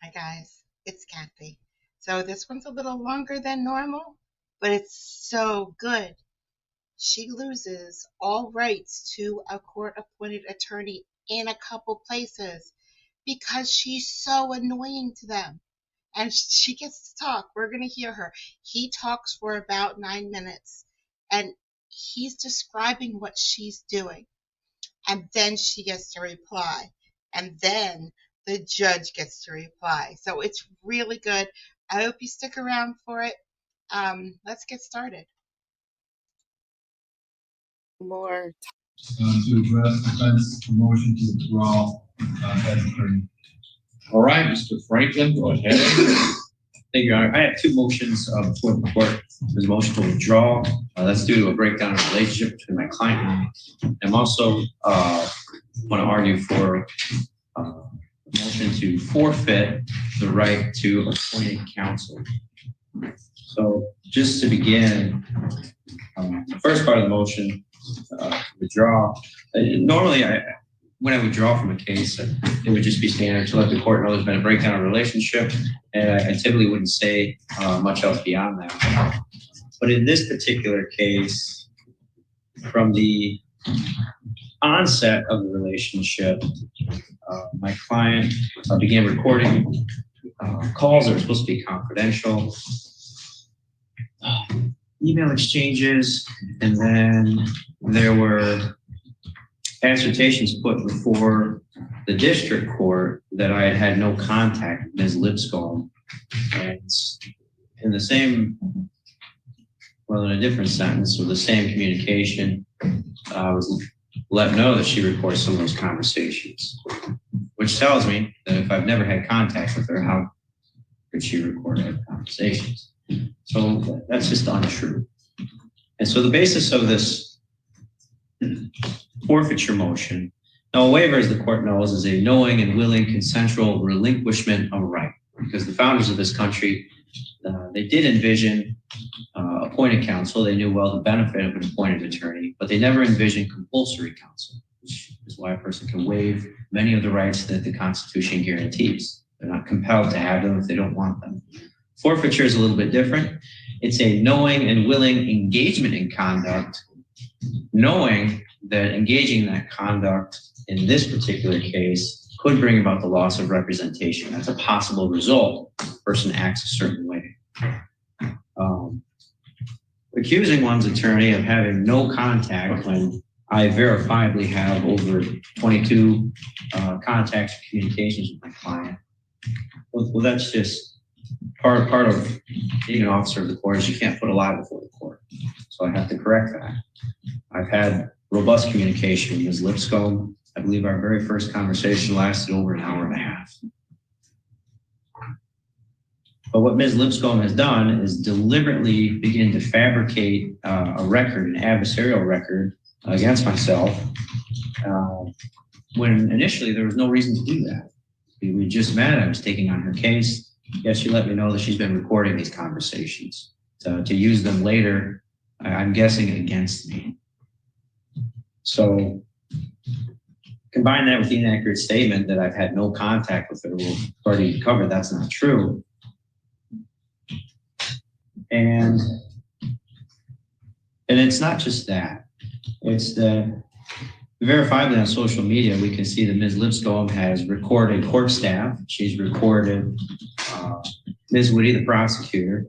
Hi guys, it's Kathy. So this one's a little longer than normal, but it's so good. She loses all rights to a court-appointed attorney in a couple places because she's so annoying to them. And she gets to talk. We're going to hear her. He talks for about 9 minutes and he's describing what she's doing. And then she gets to reply. And then the judge gets to reply. So it's really good. I hope you stick around for it. Let's get started. More. To address defense motion to withdraw as attorney. All right, Mr. Franklin, go ahead. Thank you, Your Honor. I have two motions before the court. There's a motion to withdraw. That's due to a breakdown of relationship between my client and me. I'm also want to argue for a motion to forfeit the right to appointed counsel. So just to begin, the first part of the motion, withdraw. Normally, when I withdraw from a case, it would just be standard to let the court know there's been a breakdown of relationship, and I typically wouldn't say much else beyond that. But in this particular case, from the onset of the relationship, my client began recording calls that were supposed to be confidential, email exchanges, and then there were assertions put before the district court that I had had no contact with Ms. Lipscomb. And in the same, well, in a different sentence, or the same communication, I was let know that she records some of those conversations, which tells me that if I've never had contact with her, how could she record our conversations? So that's just untrue. And so the basis of this forfeiture motion, now a waiver, as the court knows, is a knowing and willing consensual relinquishment of right, because the founders of this country, they did envision appointed counsel. They knew well the benefit of an appointed attorney, but they never envisioned compulsory counsel, which is why a person can waive many of the rights that the Constitution guarantees. They're not compelled to have them if they don't want them. Forfeiture is a little bit different. It's a knowing and willing engagement in conduct, knowing that engaging in that conduct in this particular case could bring about the loss of representation. That's a possible result if a person acts a certain way. Accusing one's attorney of having no contact when I verifiably have over 22 contacts or communications with my client. Well, that's just part of being an officer of the court is you can't put a lie before the court. So I have to correct that. I've had robust communication with Ms. Lipscomb. I believe our very first conversation lasted over an hour and a half. But what Ms. Lipscomb has done is deliberately begin to fabricate a record, an adversarial record against myself, when initially there was no reason to do that. We just met, I was taking on her case. Yes, she let me know that she's been recording these conversations to use them later, I'm guessing against me. So combine that with the inaccurate statement that I've had no contact with her. We've already covered that's not true. And it's not just that. It's that verifiably on social media, we can see that Ms. Lipscomb has recorded court staff. She's recorded Ms. Woody, the prosecutor,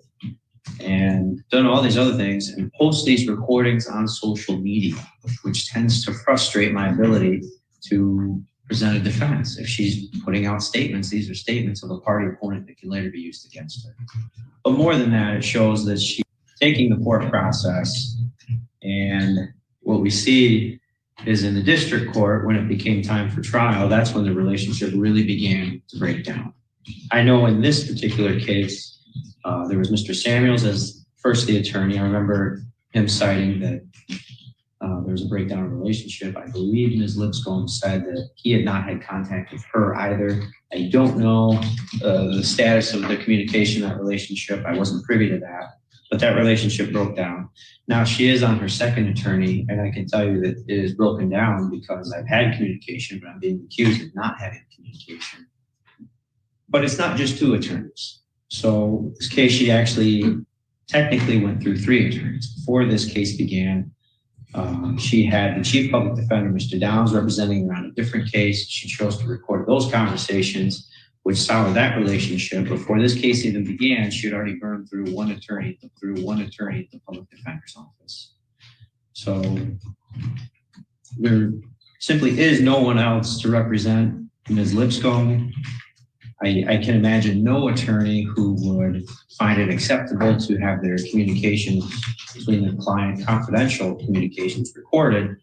and done all these other things and post these recordings on social media, which tends to frustrate my ability to present a defense. If she's putting out statements, these are statements of a party opponent that can later be used against her. But more than that, it shows that she's taking the court process, and what we see is in the district court, when it became time for trial, that's when the relationship really began to break down. I know in this particular case, there was Mr. Samuels as first the attorney. I remember him citing that there was a breakdown of relationship. I believe Ms. Lipscomb said that he had not had contact with her either. I don't know the status of the communication, that relationship. I wasn't privy to that, but that relationship broke down. Now she is on her second attorney, and I can tell you that it is broken down because I've had communication, but I'm being accused of not having communication. But it's not just 2 attorneys. So this case, she actually technically went through 3 attorneys. Before this case began, she had the chief public defender, Mr. Downs, representing her on a different case. She chose to record those conversations, which soured that relationship. Before this case even began, she had already burned through one attorney at the public defender's office. So there simply is no one else to represent Ms. Lipscomb. I can imagine no attorney who would find it acceptable to have their communications between the client, confidential communications, recorded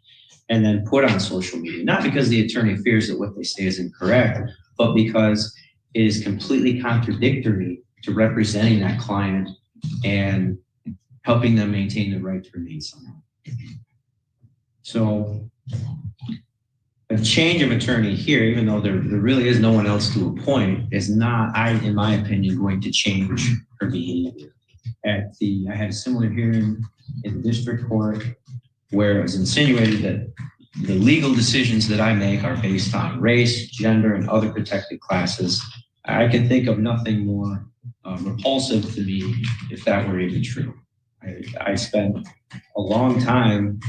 and then put on social media. Not because the attorney fears that what they say is incorrect, but because it is completely contradictory to representing that client and helping them maintain the right to remain silent. So a change of attorney here, even though there really is no one else to appoint, is not, in my opinion, going to change her behavior. I had a similar hearing in the district court where it was insinuated that the legal decisions that I make are based on race, gender, and other protected classes. I can think of nothing more repulsive to me if that were even true. I spent a long time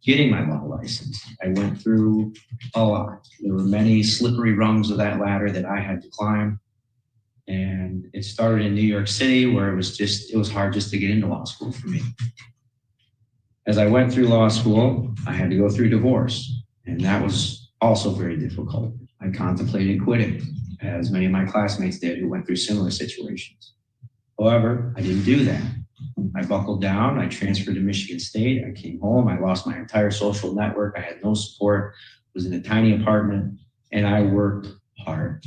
getting my law license. I went through a lot. There were many slippery rungs of that ladder that I had to climb. And it started in New York City where it was hard just to get into law school for me. As I went through law school, I had to go through divorce. And that was also very difficult. I contemplated quitting, as many of my classmates did who went through similar situations. However, I didn't do that. I buckled down, I transferred to Michigan State, I came home, I lost my entire social network, I had no support, was in a tiny apartment, and I worked hard.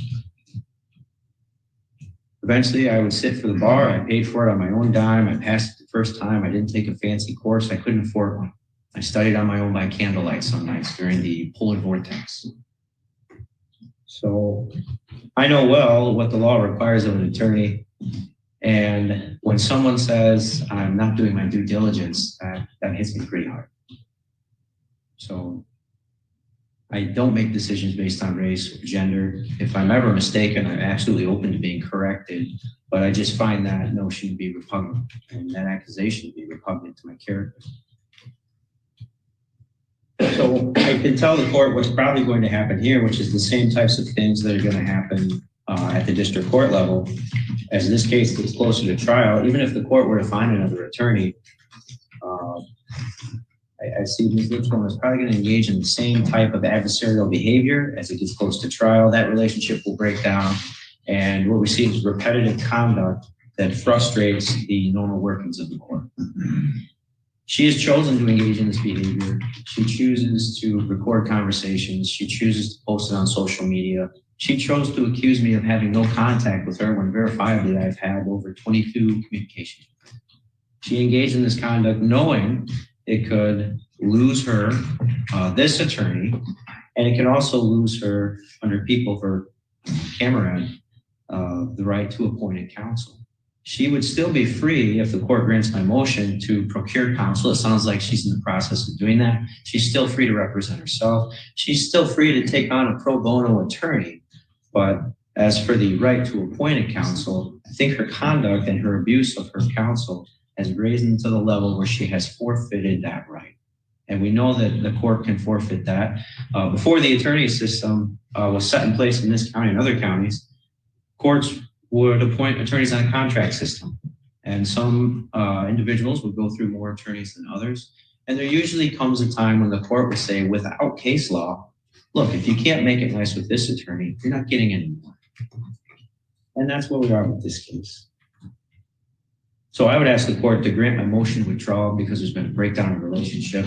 Eventually, I would sit for the bar, I paid for it on my own dime, I passed it the first time, I didn't take a fancy course, I couldn't afford one. I studied on my own by candlelight some nights during the polar vortex. So I know well what the law requires of an attorney. And when someone says, I'm not doing my due diligence, that hits me pretty hard. So I don't make decisions based on race or gender. If I'm ever mistaken, I'm absolutely open to being corrected, but I just find that notion to be repugnant and that accusation to be repugnant to my character. So I can tell the court what's probably going to happen here, which is the same types of things that are going to happen at the district court level. As this case gets closer to trial, even if the court were to find another attorney, I see Ms. Lipscomb is probably going to engage in the same type of adversarial behavior as it gets close to trial. That relationship will break down, and what we see is repetitive conduct that frustrates the normal workings of the court. She has chosen to engage in this behavior. She chooses to record conversations. She chooses to post it on social media. She chose to accuse me of having no contact with her when verifiably I've had over 22 communications. She engaged in this conduct knowing it could lose her, this attorney, and it can also lose her, under people for Cameron, the right to appointed counsel. She would still be free, if the court grants my motion, to procure counsel. It sounds like she's in the process of doing that. She's still free to represent herself. She's still free to take on a pro bono attorney. But as for the right to appointed counsel, I think her conduct and her abuse of her counsel has risen to the level where she has forfeited that right. And we know that the court can forfeit that. Before the attorney system was set in place in this county and other counties, courts would appoint attorneys on a contract system. And some individuals would go through more attorneys than others. And there usually comes a time when the court would say, without case law, look, if you can't make it nice with this attorney, you're not getting any more. And that's where we are with this case. So I would ask the court to grant my motion to withdraw because there's been a breakdown in the relationship.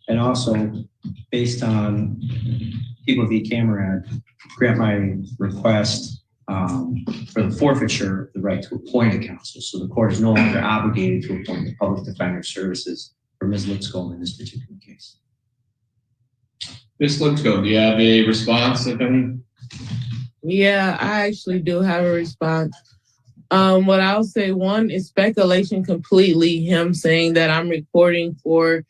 And also, based on People v. Cameron, grant my request for the forfeiture of the right to appoint a counsel. So the court is no longer obligated to appoint the public defender services for Ms. Lipscomb in this particular case. Ms. Lipscomb, do you have a response, if any? Yeah, I actually do have a response. What I'll say, one is speculation completely, him saying that I'm recording for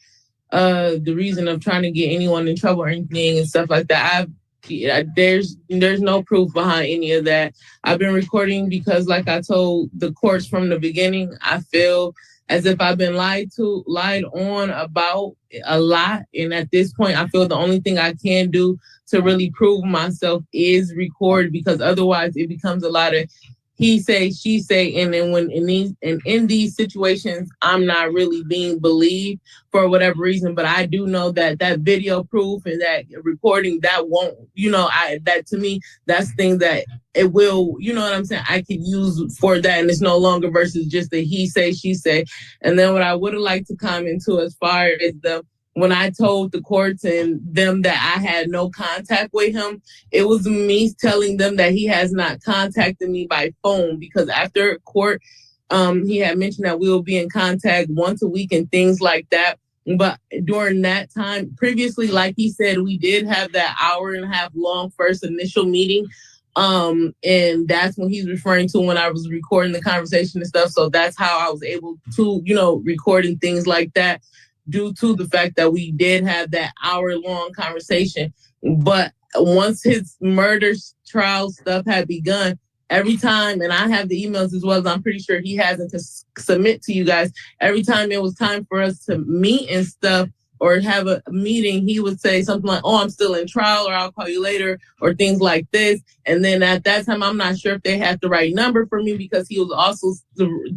the reason of trying to get anyone in trouble or anything and stuff like that. Yeah, there's no proof behind any of that. I've been recording because, like I told the courts from the beginning, I feel as if I've been lied on about a lot. And at this point, I feel the only thing I can do to really prove myself is record, because otherwise it becomes a lot of he say, she say, and then when in these situations, I'm not really being believed for whatever reason. But I do know that video proof and that recording, that won't, that to me, that's thing that it will, you know what I'm saying, I could use for that, and it's no longer versus just the he say, she say. And then what I would have liked to comment to as far as when I told the courts and them that I had no contact with him, it was me telling them that he has not contacted me by phone, because after court, he had mentioned that we will be in contact once a week and things like that. But during that time, previously, like he said, we did have that hour and a half long first initial meeting. And that's when he's referring to when I was recording the conversation and stuff. So that's how I was able to, recording things like that, due to the fact that we did have that hour-long conversation. But once his murder trial stuff had begun, every time, and I have the emails as well as I'm pretty sure he hasn't to submit to you guys, every time it was time for us to meet and stuff or have a meeting, he would say something like, oh, I'm still in trial, or I'll call you later, or things like this. And then at that time, I'm not sure if they had the right number for me, because he was also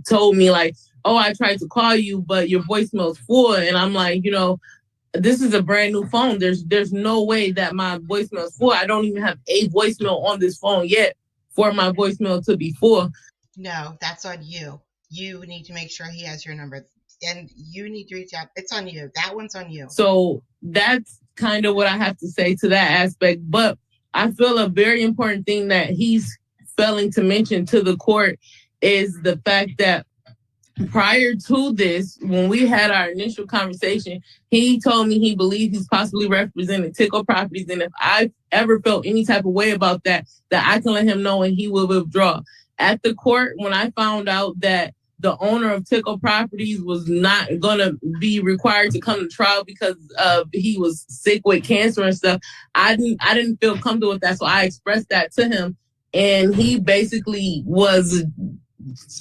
told me like, oh, I tried to call you, but your voicemail's full. And I'm like, this is a brand new phone. There's no way that my voicemail's full. I don't even have a voicemail on this phone yet for my voicemail to be full. No, that's on you. You need to make sure he has your number, and you need to reach out. It's on you. That one's on you. So that's kind of what I have to say to that aspect. But I feel a very important thing that he's failing to mention to the court is the fact that prior to this, when we had our initial conversation, he told me he believed he's possibly representing Tickle Properties. And if I ever felt any type of way about that I can let him know and he will withdraw. At the court, when I found out that the owner of Tickle Properties was not going to be required to come to trial because he was sick with cancer and stuff, I didn't feel comfortable with that. So I expressed that to him. And he basically was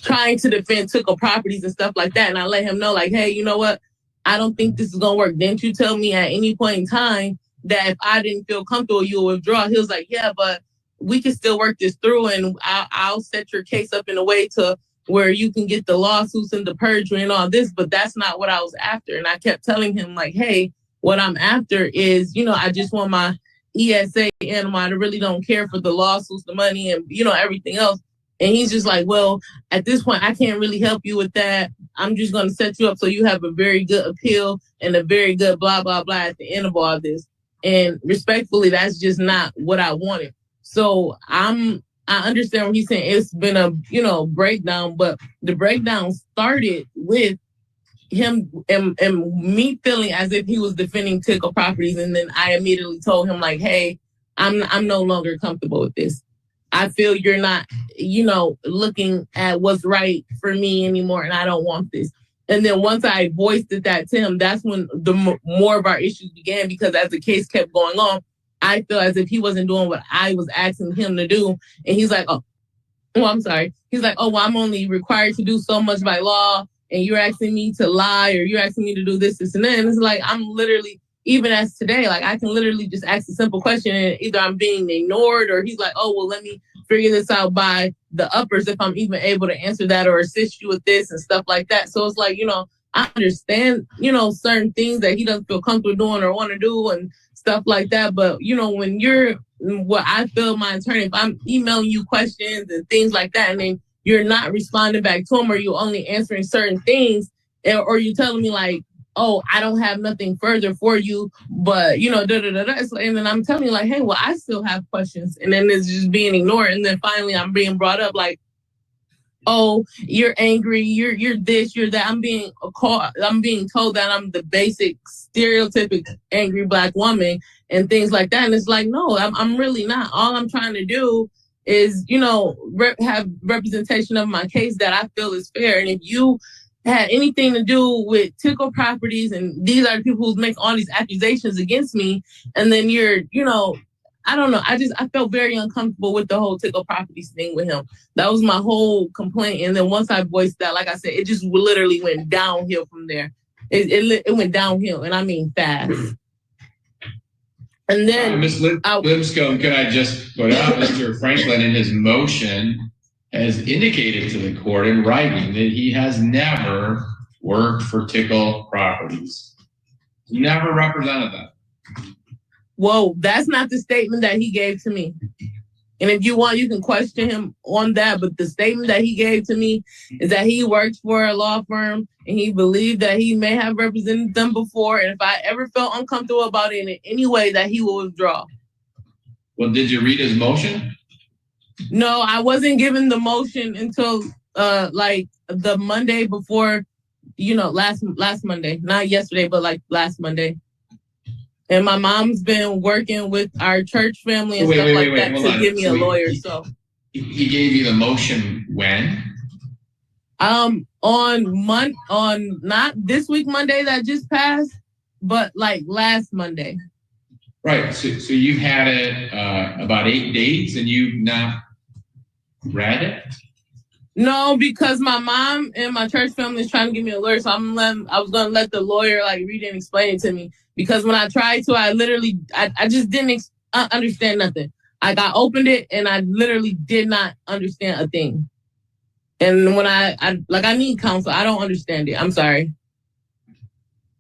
trying to defend Tickle Properties and stuff like that. And I let him know, like, hey, you know what? I don't think this is going to work. Didn't you tell me at any point in time that if I didn't feel comfortable, you would withdraw? He was like, yeah, but we can still work this through, and I'll set your case up in a way to where you can get the lawsuits and the perjury and all this, but that's not what I was after. And I kept telling him, like, hey, what I'm after is, I just want my ESA animal. I really don't care for the lawsuits, the money, and, everything else. And he's just like, well, at this point, I can't really help you with that. I'm just going to set you up so you have a very good appeal and a very good blah, blah, blah at the end of all this. And respectfully, that's just not what I wanted. So I understand what he's saying. It's been a, breakdown, but the breakdown started with him and me feeling as if he was defending Tickle Properties. And then I immediately told him, like, hey, I'm no longer comfortable with this. I feel you're not, looking at what's right for me anymore, and I don't want this. And then once I voiced that to him, that's when the more of our issues began, because as the case kept going on, I feel as if he wasn't doing what I was asking him to do. And he's like, oh, I'm sorry. He's like, oh, well, I'm only required to do so much by law, and you're asking me to lie, or you're asking me to do this, and that. And it's like, I'm literally, even as today, like, I can literally just ask a simple question and either I'm being ignored, or he's like, oh, well, let me figure this out by the uppers if I'm even able to answer that or assist you with this and stuff like that. So it's like, I understand, certain things that he doesn't feel comfortable doing or want to do and stuff like that. But, when you're what I feel my attorney, if I'm emailing you questions and things like that, and then you're not responding back to him, or you only answering certain things, or you telling me like, oh, I don't have nothing further for you, but, and then I'm telling you like, hey, well, I still have questions. And then it's just being ignored. And then finally I'm being brought up like, oh, you're angry, you're this, you're that. I'm being told that I'm the basic stereotypic angry Black woman and things like that. And it's like, no, I'm really not. All I'm trying to do is, have representation of my case that I feel is fair. And if you had anything to do with Tickle Properties, and these are the people who make all these accusations against me, and then you're, I don't know. I felt very uncomfortable with the whole tickle properties thing with him. That was my whole complaint. And then once I voiced that, like I said, it just literally went downhill from there. It went downhill, and I mean fast. And then Ms. Lipscomb, could I just put out Mr. Franklin in his motion has indicated to the court in writing that he has never worked for tickle properties. He never represented them. Whoa, that's not the statement that he gave to me. And if you want, you can question him on that. But the statement that he gave to me is that he works for a law firm and he believed that he may have represented them before. And if I ever felt uncomfortable about it in any way, that he will withdraw. Well, did you read his motion? No, I wasn't given the motion until like the Monday before, last Monday. Not yesterday, but like last Monday. And my mom's been working with our church family and stuff like that to give me a lawyer. So he gave you the motion when? On not this week Monday that just passed, but like last Monday. Right. So you've had it about 8 days and you've not read it? No, because my mom and my church family is trying to give me a lawyer, so I was gonna let the lawyer like read it and explain it to me. Because when I tried to, I just didn't understand nothing. I opened it and I literally did not understand a thing. And when I need counsel, I don't understand it. I'm sorry.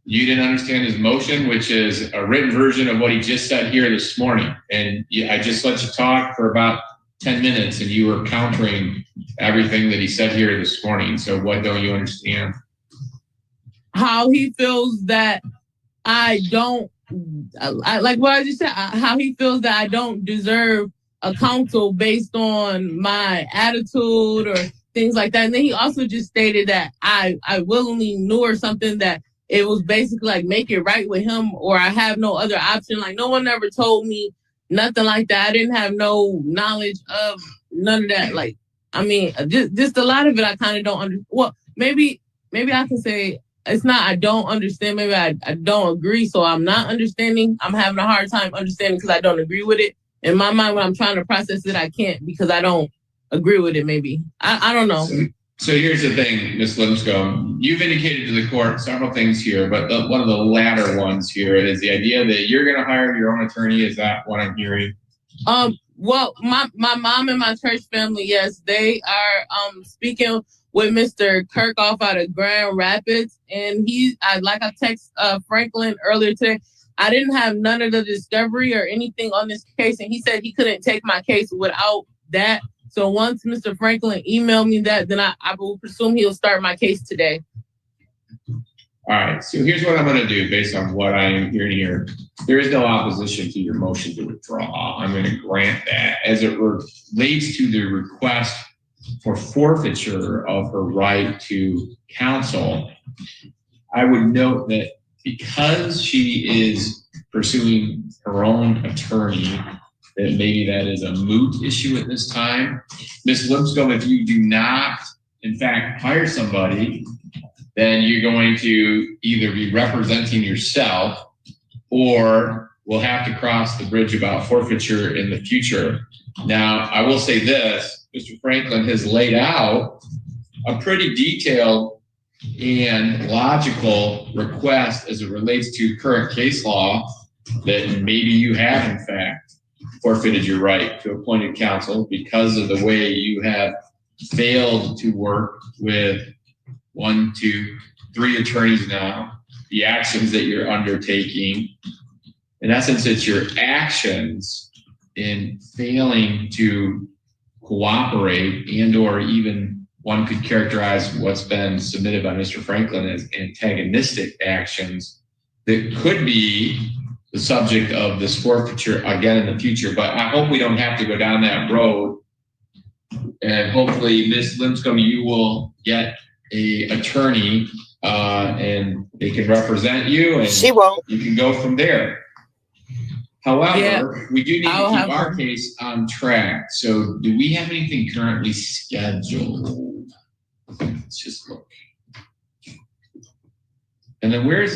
You didn't understand his motion, which is a written version of what he just said here this morning. And I just let you talk for about 10 minutes and you were countering everything that he said here this morning. So what don't you understand? How he feels that I don't, like what I just said, how he feels that I don't deserve a counsel based on my attitude or things like that. And then he also just stated that I willingly knew or something, that it was basically like make it right with him or I have no other option. Like no one ever told me nothing like that. I didn't have no knowledge of none of that. Like, I mean, just a lot of it I kind of don't understand. Well, maybe I can say it's not I don't understand. Maybe I don't agree. So I'm not understanding. I'm having a hard time understanding because I don't agree with it. In my mind, when I'm trying to process it, I can't because I don't agree with it, maybe. I don't know. So here's the thing, Ms. Lipscomb. You've indicated to the court several things here, but one of the latter ones here is the idea that you're going to hire your own attorney. Is that what I'm hearing? Well, my mom and my church family, yes, they are speaking with Mr. Kirkhoff out of Grand Rapids. And I text Franklin earlier today. I didn't have none of the discovery or anything on this case. And he said he couldn't take my case without that. So once Mr. Franklin emailed me that, then I will presume he'll start my case today. All right. So here's what I'm going to do based on what I am hearing here. There is no opposition to your motion to withdraw. I'm going to grant that. As it relates to the request for forfeiture of her right to counsel, I would note that because she is pursuing her own attorney, that maybe that is a moot issue at this time. Ms. Lipscomb, if you do not, in fact, hire somebody, then you're going to either be representing yourself or we'll have to cross the bridge about forfeiture in the future. Now, I will say this, Mr. Franklin has laid out a pretty detailed and logical request as it relates to current case law that maybe you have, in fact, forfeited your right to appointed counsel because of the way you have failed to work with 1, 2, 3 attorneys now, the actions that you're undertaking. In essence, it's your actions in failing to cooperate and or even one could characterize what's been submitted by Mr. Franklin as antagonistic actions that could be the subject of this forfeiture again in the future. But I hope we don't have to go down that road. And hopefully, Ms. Lipscomb, you will get an attorney and they can represent you and She won't. you can go from there. However, we do need to keep our case on track. So do we have anything currently scheduled? Let's just look. And then where's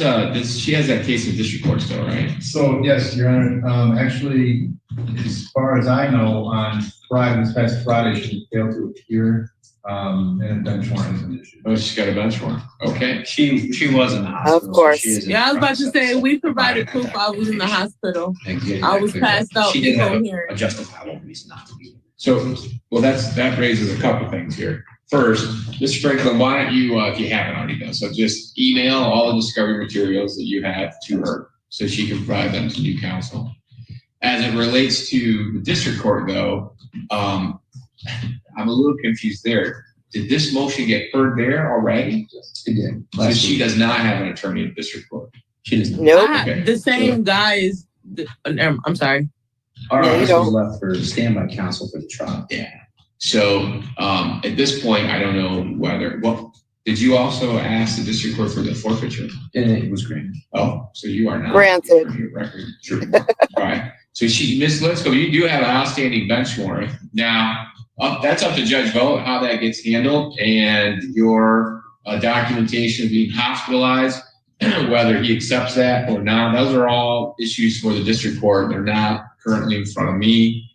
she has that case in district court still, right? So yes, Your Honor, actually As far as I know, on Friday, this past Friday, she failed to appear, and a bench warrant has been issued. Oh, she's got a bench warrant. Okay. She was in the hospital. Of course. So she is in Yeah, I was the about to process say, of we provided providing proof I was in the documentation hospital. and getting I that was cleared up. passed out She did before have hearing. a justifiable reason not to be. So, well, that raises a couple things here. First, Mr. Franklin, why don't you, if you haven't already done so, just email all the discovery materials that you have to her so she can provide them to new counsel. As it relates to the district court, though, I'm a little confused there. Did this motion get heard there already? It did. So she does not have an attorney in district court. She does not. Nope. Okay. The same guy is, I'm sorry. Our No, you office was don't. left for standby counsel for the trial. Yeah. So at this point, I don't know whether, well, did you also ask the district court for the forfeiture? And it was granted. Oh, so you are not. Granted. For your record. Sure. All right. So Ms. Litzko, you do have an outstanding bench warrant. Now, that's up to Judge Vogt how that gets handled and your documentation of being hospitalized, whether he accepts that or not. Those are all issues for the district court. They're not currently in front of me.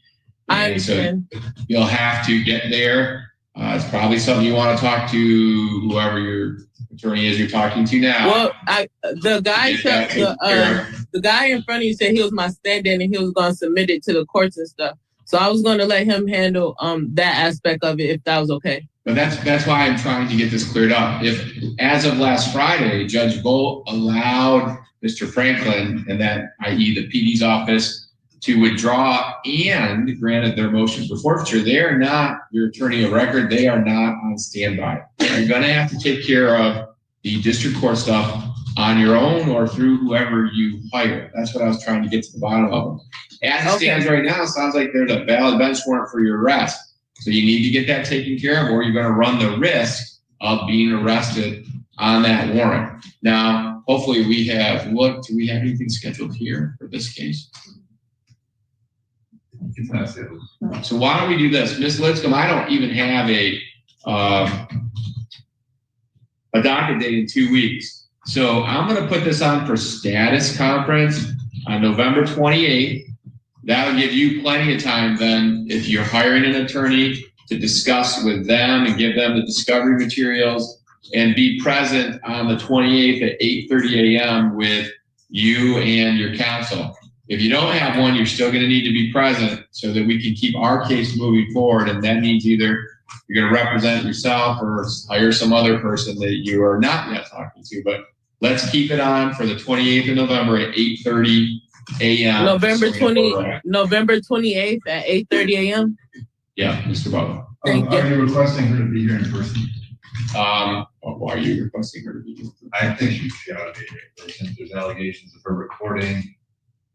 I And so understand. you'll have to get there. It's probably something you want to talk to whoever your attorney is you're talking to now. Well, the guy Get that said, taken care of. the guy in front of you said he was my stand-in and he was going to submit it to the courts and stuff. So I was going to let him handle that aspect of it if that was okay. But that's why I'm trying to get this cleared up. If, as of last Friday, Judge Vogt allowed Mr. Franklin and that, i.e. the PD's office, to withdraw and granted their motion for forfeiture, they are not your attorney of record. They are not on standby. You're going to have to take care of the district court stuff on your own or through whoever you hire. That's what I was trying to get to the bottom of. As it stands right now, it sounds like there's a valid bench warrant for your arrest. So you need to get that taken care of or you're going to run the risk of being arrested on that warrant. Now, hopefully we have looked. Do we have anything scheduled here for this case? It's not scheduled. So why don't we do this? Ms. Litzcomb, I don't even have a docket date in 2 weeks. So I'm going to put this on for status conference on November 28th. That'll give you plenty of time then, if you're hiring an attorney, to discuss with them and give them the discovery materials and be present on the 28th at 8:30 a.m. with you and your counsel. If you don't have one, you're still going to need to be present so that we can keep our case moving forward. And that means either you're going to represent yourself or hire some other person that you are not yet talking to. But let's keep it on for the 28th of November at 8:30 a.m. November 28th at 8:30 a.m. Yeah, Mr. Butler. Thank you. Are you requesting her to be here in person? Why are you requesting her to be here? I think she ought to be here in person. There's allegations of her recording,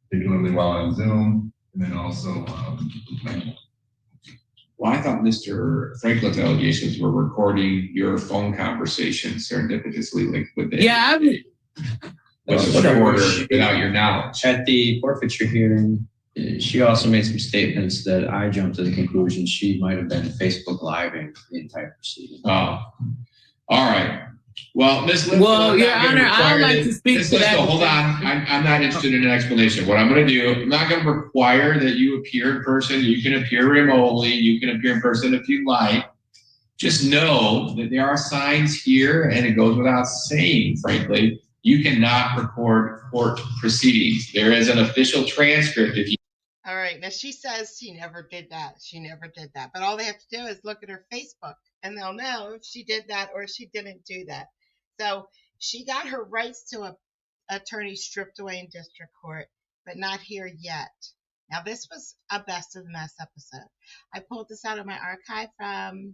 particularly while on Zoom, and then also, Well, I thought Mr. Franklin's allegations were recording your phone conversation serendipitously linked with the Yeah, with the recorder without your knowledge. At the forfeiture hearing, she also made some statements that I jumped to the conclusion she might have been Facebook Living the entire proceeding. All right. Well, Ms. Litzko, Well, I'm Your not gonna Honor, I require would like that- to speak Ms. to that. Litzko, hold on. I'm not interested in an explanation. What I'm going to do, I'm not going to require that you appear in person. You can appear remotely. You can appear in person if you like. Just know that there are signs here, and it goes without saying, frankly, you cannot record court proceedings. There is an official transcript if you. All right. Now she says she never did that. She never did that. But all they have to do is look at her Facebook and they'll know if she did that or she didn't do that. So she got her rights to an attorney stripped away in district court, but not here yet. Now this was a best of the mess episode. I pulled this out of my archive from,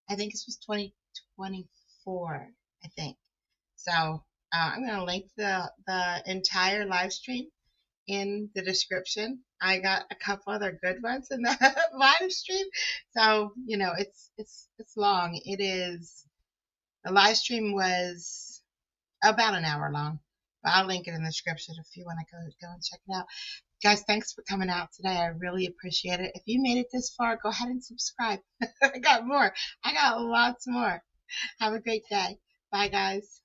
I think this was 2024, I think. So I'm going to link the entire live stream in the description. I got a couple other good ones in the live stream. So, you know, it's long. It is, the live stream was about an hour long, but I'll link it in the description if you want to go and check it out. Guys, thanks for coming out today. I really appreciate it. If you made it this far, go ahead and subscribe. I got more. I got lots more. Have a great day. Bye, guys.